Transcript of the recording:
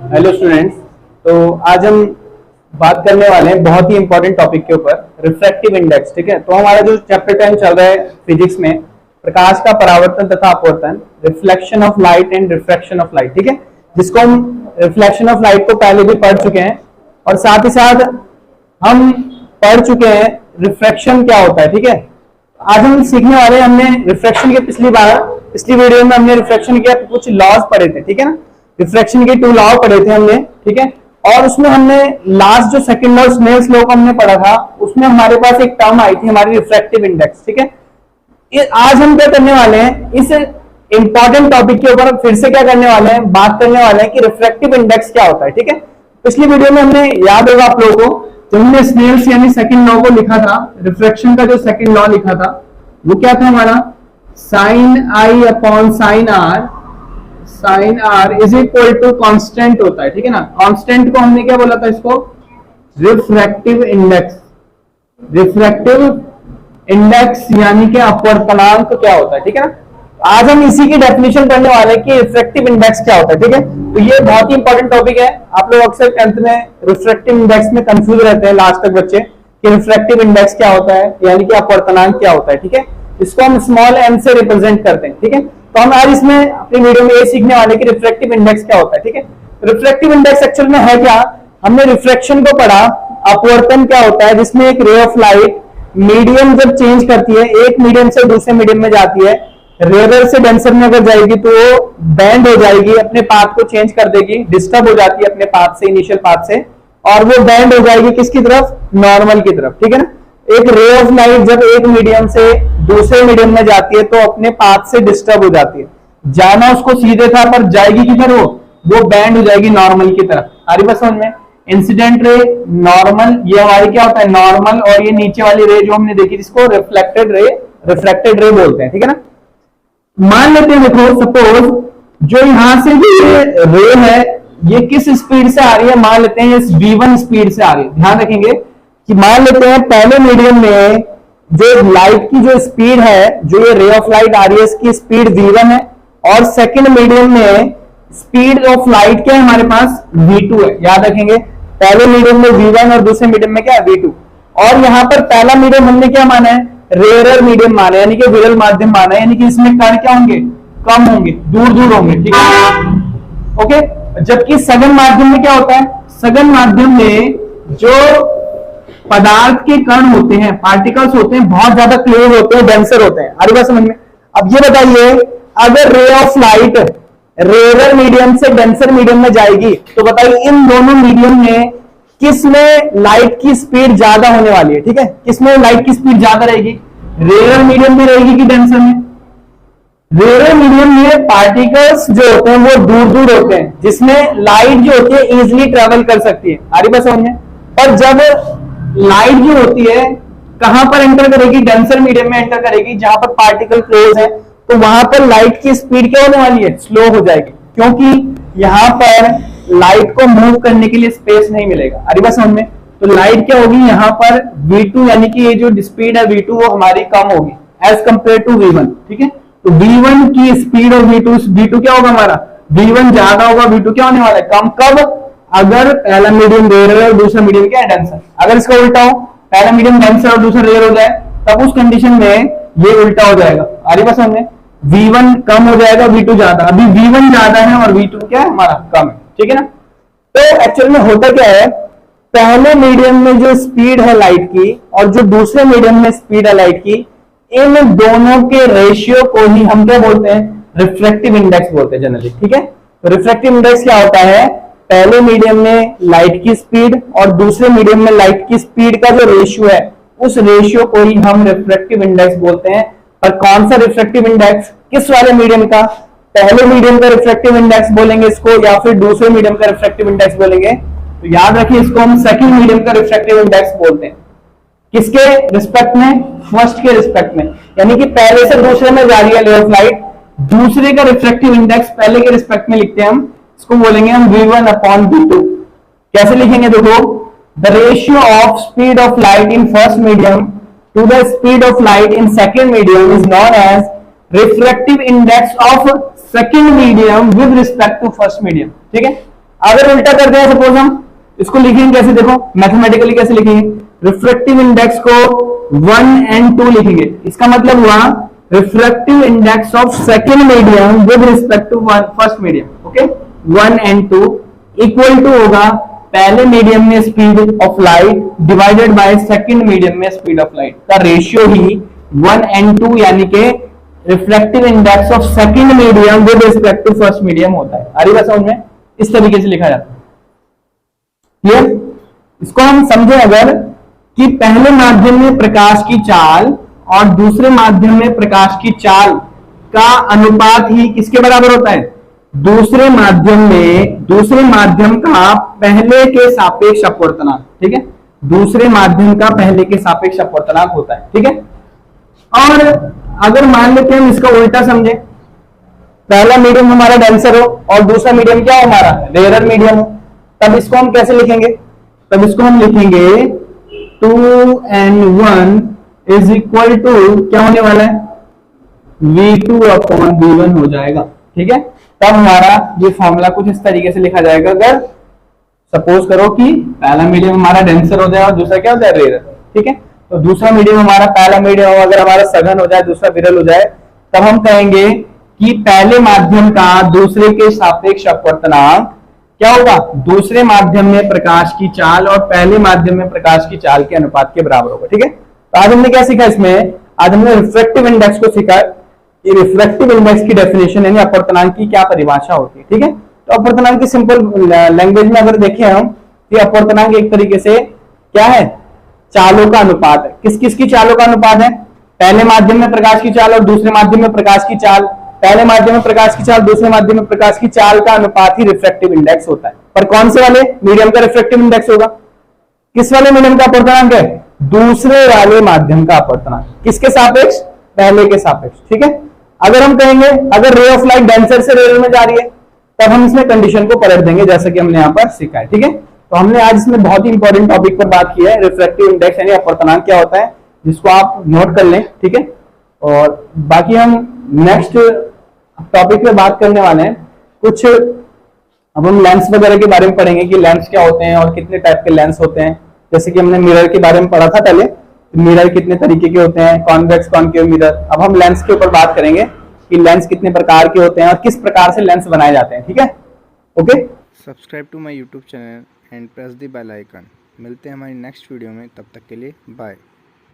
Hello students. तो आज हम बात करने वाले हैं बहुत ही इंपॉर्टेंट टॉपिक के ऊपर, रिफ्रैक्टिव इंडेक्स। ठीक है, तो हमारा जो चैप्टर 10 चल रहा है फिजिक्स में, प्रकाश का परावर्तन तथा अपवर्तन, reflection of light and refraction of light. ठीक है, जिसको हम रिफ्लेक्शन ऑफ लाइट को पहले भी पढ़ चुके हैं और साथ ही साथ हम पढ़ चुके हैं रिफ्रैक्शन क्या होता है। ठीक है, आज हम सीखने वाले हैं। हमने रिफ्रैक्शन के पिछली वीडियो में हमने रिफ्रैक्शन के कुछ लॉज पढ़े थे। ठीक है ना, रिफ्रैक्शन के 2 लॉ पढ़े थे हमने। ठीक है, और उसमें हमने लास्ट जो सेकंड लॉ, स्नेल्स लॉ को हमने पढ़ा था, उसमें हमारे पास एक टर्म आई थी हमारी रिफ्रैक्टिव इंडेक्स। ठीक है, आज हम क्या करने वाले हैं, इस इंपॉर्टेंट टॉपिक के ऊपर फिर से क्या करने वाले हैं, बात करने वाले हैं कि रिफ्रैक्टिव इंडेक्स क्या होता है। ठीक है, पिछली वीडियो में हमने, याद होगा आप लोगों को, जब हमने स्नेल्स यानी सेकंड लॉ को लिखा था, रिफ्रैक्शन का जो सेकंड लॉ लिखा था वो क्या था हमारा, sine I upon sine R is equal to constant होता है। ठीक है ना, कांस्टेंट को हमने क्या बोला था, इसको रिफ्रैक्टिव इंडेक्स। रिफ्रैक्टिव इंडेक्स यानी कि अपवर्तनांक क्या होता है। ठीक है ना, आज हम इसी की डेफिनेशन करने वाले हैं कि रिफ्रैक्टिव इंडेक्स क्या होता है। ठीक है, तो ये बहुत ही इंपॉर्टेंट टॉपिक है। आप लोग अक्सर 10th में रिफ्रैक्टिव इंडेक्स में कंफ्यूज रहते हैं लास्ट तक बच्चे कि रिफ्रैक्टिव इंडेक्स क्या होता है, यानी कि अपवर्तनांक क्या होता है। ठीक है, इसको हम स्मॉल एम से रिप्रेजेंट करते हैं। ठीक है, तो हम आज इसमें अपनी वीडियो में ये सीखने वाले कि रिफ्रैक्टिव इंडेक्स क्या होता है। ठीक है, रिफ्रैक्टिव इंडेक्स एक्चुअल में है क्या, हमने रिफ्रैक्शन को पढ़ा, अपवर्तन क्या होता है, जिसमें एक रे ऑफ लाइट मीडियम जब चेंज करती है, एक मीडियम से दूसरे मीडियम में जाती है, रेयर से डेंसर में अगर जाएगी तो वो बैंड हो जाएगी, अपने पाथ को चेंज कर देगी, डिस्टर्ब हो जाती है अपने पाथ से, इनिशियल पाथ से, और वो बैंड हो जाएगी किसकी तरफ, नॉर्मल की तरफ। ठीक है ना, एक रे ऑफ लाइट जब एक मीडियम से दूसरे मीडियम में जाती है तो अपने पाथ से डिस्टर्ब हो जाती है, जाना उसको सीधे था पर जाएगी किधर, वो बैंड हो जाएगी नॉर्मल की तरफ। आ रही बात समझ में, इंसिडेंट रे, नॉर्मल, ये हमारी क्या होता है नॉर्मल, और ये नीचे वाली रे जो हमने देखी जिसको रिफ्लेक्टेड रे बोलते हैं। ठीक है ना, मान लेते हैं, देखो सपोज जो यहां से ये रे है ये किस स्पीड से आ रही है, मान लेते हैं ये v1 स्पीड से आ रही है। ध्यान रखेंगे कि मान लेते हैं पहले मीडियम में जो लाइट की जो स्पीड है, जो ये रे ऑफ लाइट आ रही है, इसकी स्पीड v1 है, और सेकंड मीडियम में स्पीड ऑफ लाइट क्या है हमारे पास, v2 है। याद रखेंगे, पहले मीडियम में v1 और दूसरे मीडियम में क्या है, v2। और यहां पर पहला मीडियम हमने क्या माना है, रेयर मीडियम माना है, यानी कि विरल माध्यम माना है, यानी कि इसमें कण क्या होंगे, कम होंगे, दूर दूर होंगे। ठीक है, ओके। जबकि सघन माध्यम में क्या होता है, सघन माध्यम में जो पदार्थ के कण होते हैं, पार्टिकल्स होते हैं, बहुत ज्यादा क्लोज होते हैं, डेंसर होते हैं। अरे बात समझ में। अब ये बताइए, अगर ray of light rare medium से डेंसर मीडियम में जाएगी तो बताइए इन दोनों मीडियम में किसमें लाइट की स्पीड ज्यादा होने वाली है। ठीक है, किसमें लाइट की स्पीड ज्यादा रहेगी, रेयर मीडियम में रहेगी कि डेंसर में। रेयर मीडियम में पार्टिकल्स जो होते हैं वो दूर दूर होते हैं, जिसमें लाइट जो होती है इजिली ट्रेवल कर सकती है। आ रही बात समझ में। और जब लाइट जो होती है कहां पर एंटर करेगी, डेंसर मीडियम में एंटर करेगी, जहां पर पार्टिकल क्लोज है, तो वहां पर लाइट की स्पीड क्या होने वाली है, स्लो हो जाएगी, क्योंकि यहां पर लाइट को मूव करने के लिए स्पेस नहीं मिलेगा। अरे बात समझ में। तो लाइट क्या होगी, यहां पर v2 यानी कि ये जो स्पीड है v2 वो हमारी कम होगी एज कंपेयर टू v1। ठीक है, तो v1 की स्पीड और v2 क्या होगा हमारा, v1 ज्यादा होगा, v2 क्या होने वाला है, कम। कब, अगर पहला मीडियम रेयर है और दूसरा मीडियम क्या है, डेंसर। अगर इसका उल्टा हो, पहला मीडियम डेंसर और दूसरा रेयर हो जाए, तब उस कंडीशन में ये उल्टा हो जाएगा। आ रही बात समझ में, v1 कम हो जाएगा, v2 ज्यादा। अभी v1 ज्यादा है और v2 क्या है हमारा, कम है। ठीक है ना, तो एक्चुअल में होता क्या है, पहले मीडियम में जो स्पीड है लाइट की और जो दूसरे मीडियम में स्पीड है लाइट की, इन दोनों के रेशियो को ही हम क्या बोलते हैं, रिफ्रैक्टिव इंडेक्स बोलते हैं जनरली। ठीक है, तो रिफ्रैक्टिव इंडेक्स क्या होता है, पहले मीडियम में लाइट की स्पीड और दूसरे मीडियम में लाइट की स्पीड का जो रेशियो है, उस रेशियो को ही हम रिफ्रैक्टिव इंडेक्स बोलते हैं। और कौन सा रिफ्रैक्टिव इंडेक्स, किस वाले मीडियम का, पहले मीडियम का रिफ्रैक्टिव इंडेक्स बोलेंगे इसको, या फिर दूसरे मीडियम का रिफ्रैक्टिव इंडेक्स बोलेंगे। तो याद रखिए, इसको हम सेकंड मीडियम का रिफ्रैक्टिव इंडेक्स बोलते हैं। किसके रिस्पेक्ट में, फर्स्ट के रिस्पेक्ट में, यानी कि पहले से दूसरे में जा रही है रे ऑफ लाइट, दूसरे का रिफ्रैक्टिव इंडेक्स पहले के रिस्पेक्ट में लिखते हैं हम, इसको बोलेंगे हम v1 अपॉन v2। कैसे लिखेंगे, देखो, the ratio of speed of light in first medium to the speed of light in second medium is known as refractive index of second medium with respect to first medium. ठीक है, अगर उल्टा कर दें suppose हम इसको लिखेंगे कैसे, देखो मैथमेटिकली कैसे लिखेंगे, रिफ्रैक्टिव इंडेक्स को 1 and 2 लिखेंगे। इसका मतलब हुआ refractive index of second medium with respect to first medium, okay, 1 and 2 equal to होगा पहले मीडियम में speed of light divided by second medium में स्पीड ऑफ लाइट का रेशियो ही 1 and 2 यानी कि reflective index of second medium with respect to first medium होता है। आ रही बात समझ में? इस तरीके से लिखा जाता है। क्लियर? इसको हम समझे अगर कि पहले माध्यम में प्रकाश की चाल और दूसरे माध्यम में प्रकाश की चाल का अनुपात ही किसके बराबर होता है? दूसरे माध्यम का पहले के सापेक्ष अपवर्तनांक, ठीक है, दूसरे माध्यम का पहले के सापेक्ष अपवर्तनांक होता है, ठीक है। और अगर मान लेते हैं हम इसका उल्टा समझे, पहला मीडियम हमारा डेंसर हो और दूसरा मीडियम क्या हो हमारा रेयरर मीडियम हो, तब इसको हम कैसे लिखेंगे? तब इसको हम लिखेंगे 2n1 इज इक्वल टू क्या होने वाला है? V2/V1 हो जाएगा, ठीक है। तब हमारा ये फॉर्मूला कुछ इस तरीके से लिखा जाएगा। अगर सपोज करो कि पहला मीडियम हमारा डेंसर हो जाए और दूसरा क्या हो जाए रेयर, ठीक है, तो दूसरा मीडियम हमारा पहला मीडियम अगर हमारा सघन हो जाए दूसरा विरल हो जाए, तब हम कहेंगे कि पहले माध्यम का दूसरे के सापेक्ष अपवर्तनांक क्या होगा? दूसरे माध्यम में प्रकाश की चाल और पहले माध्यम में प्रकाश की चाल के अनुपात के बराबर होगा, ठीक है। तो आज हमने क्या सीखा इसमें? आज हमने रिफ्रैक्टिव इंडेक्स को सीखा कि रिफ्रैक्टिव इंडेक्स की डेफिनेशन यानी अपवर्तनांक की क्या परिभाषा होती है, ठीक है। तो अपवर्तनांक की सिंपल लैंग्वेज में अगर देखें हम कि अपवर्तनांक एक तरीके से क्या है? चालों का अनुपात है। किस किस की चालों का अनुपात है? पहले माध्यम में प्रकाश की चाल और दूसरे माध्यम में प्रकाश की चाल, पहले माध्यम में प्रकाश की चाल दूसरे माध्यम में प्रकाश की चाल का अनुपात ही रिफ्रैक्टिव इंडेक्स होता है। पर कौन से वाले मीडियम का रिफ्रैक्टिव इंडेक्स होगा? किस वाले मीडियम का अपवर्तनांक है? दूसरे वाले माध्यम का अपवर्तनांक। किसके सापेक्ष? पहले के सापेक्ष, ठीक है। अगर हम कहेंगे अगर रे ऑफ लाइट डेंसर से रेयर में जा रही है, तब हम इसमें कंडीशन को पलट देंगे जैसा कि हमने यहाँ पर सीखा है, ठीक है। तो हमने आज इसमें बहुत ही इंपॉर्टेंट टॉपिक पर बात की है, रिफ्रैक्टिव इंडेक्स यानी अपवर्तनांक क्या होता है, जिसको आप नोट कर लें, ठीक है। और बाकी हम नेक्स्ट टॉपिक पे बात करने वाले हैं कुछ, अब हम लेंस वगैरह के बारे में पढ़ेंगे कि लेंस क्या होते हैं और कितने टाइप के लेंस होते हैं। जैसे कि हमने मिरर के बारे में पढ़ा था पहले, मिरर कितने तरीके के होते हैं, कॉन्वेक्स कॉनकेव मिरर। अब हम लेंस के ऊपर बात करेंगे कि लेंस कितने प्रकार के होते हैं और किस प्रकार से लेंस बनाए जाते हैं, ठीक है। Okay, subscribe to my YouTube channel and press the bell icon. मिलते हैं हमारी नेक्स्ट वीडियो में, तब तक के लिए बाय।